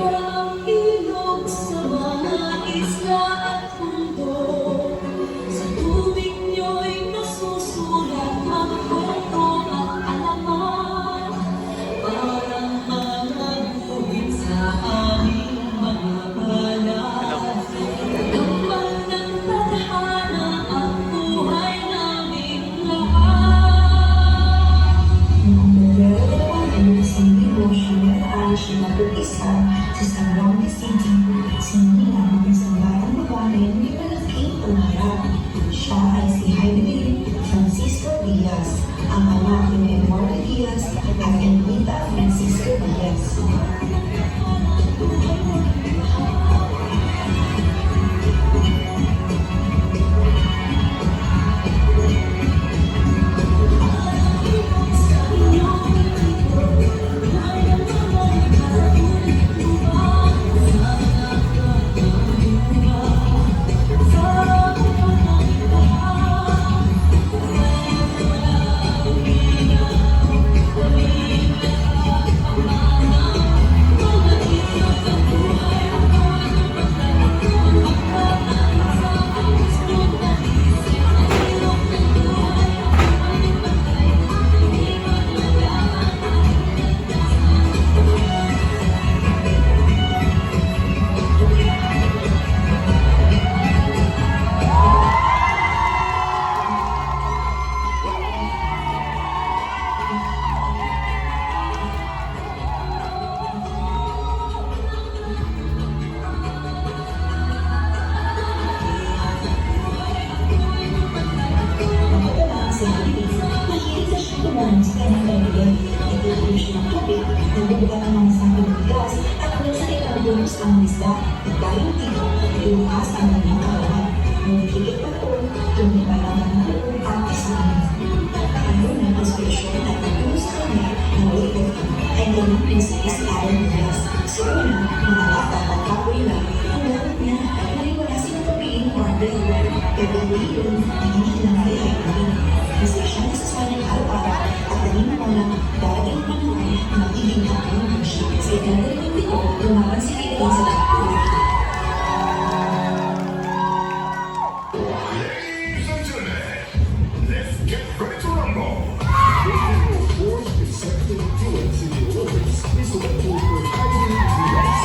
ang ilog sa mga isla at bundok. Sa tubig niyo'y nasusulat ang kwento at alamat. Parang mga guhit sa aming mga balat. Nagdambal ng tadhana ang buhay naming lahat. Siya mag-isa sa San Juan de City, sinilang ang isang batang babae na may malaking pangarap. Siya ay si Jaime Francisco Diaz, ang anak ni Eduardo Diaz at Enrita Francisco Diaz. Ang isda at dahil dito, ilukas ang kanyang katawan. Ngunit higit pa po, tumipalang ng loob at isahan. Ano ng inspirasyon at nagtulong sa kanya na ulit ay ganun Princess Karen Diaz. Si una, mangalata at kapoy lang, ang gamit niya at naliwala silang pagpiling order. Pero yun, hindi lang kay Jaime. Kasi siya nasasanay araw-araw at naniniwala darating ang panahon na magiging kapulong siya. Sa ikalawa ng dito, lumaban si Jaime sa kapulong. Ladies and gentlemen, let's get ready to rumble. Fourth consecutive appearance in the Olympics is selected for Jaime Diaz.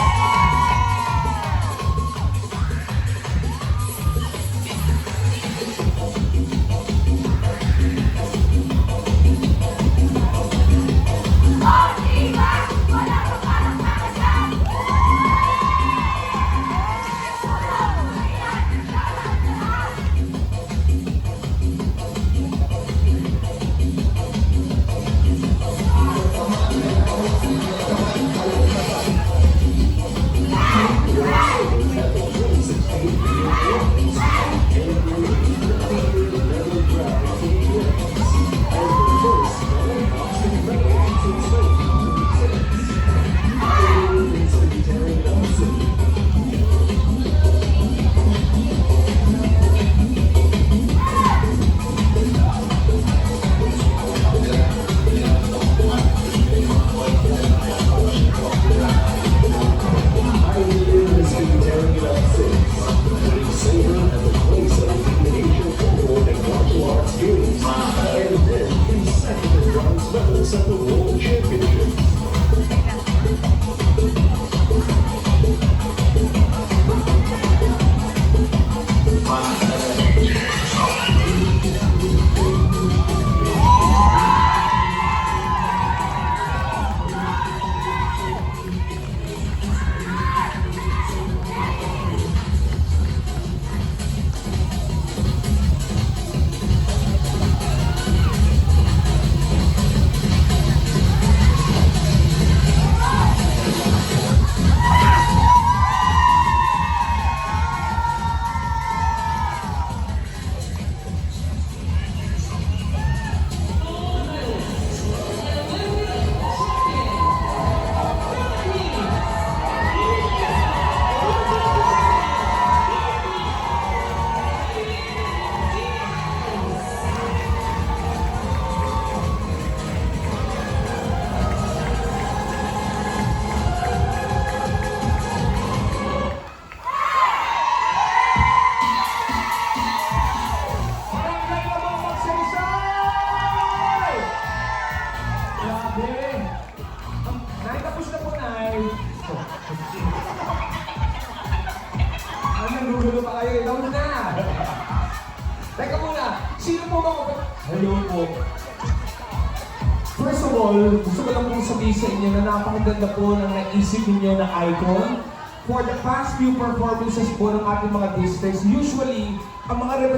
sa inyo na napakaganda po ng naisip ninyo na icon. For the past few performances po ng ating mga districts, usually, ang mga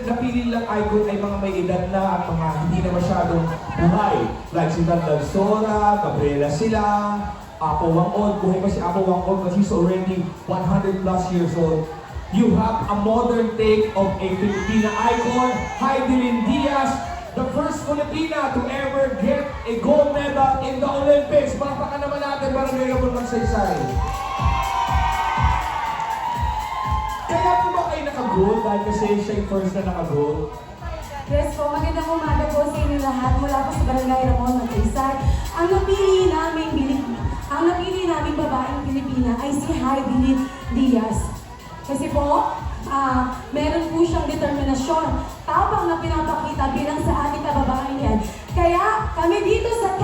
napili lang icon ay mga may edad na at mga hindi na masyadong buhay. Like si Tandal Sora, Gabriela Silang, Apo Wangod. Buhay pa si Apo Wangod kasi he's already 100 plus years old. You have a modern take of a Filipina icon, Heidelin Diaz, the first Filipina to ever get a gold medal in the Olympics. Palakpakan naman natin para ngayon po magsaysay. Kaya po ba kayo naka-gold? Dahil kasi siya yung first na naka-gold. Yes po, magandang umaga po sa inyo lahat mula po sa Barangay Ramon, Magsaysay. Ang napili naming babaeng Pilipina ay si Heidelin Diaz. Kasi po, meron po siyang determinasyon, tapang na pinapakita bilang sa ating kababayan yan. Kaya kami dito sa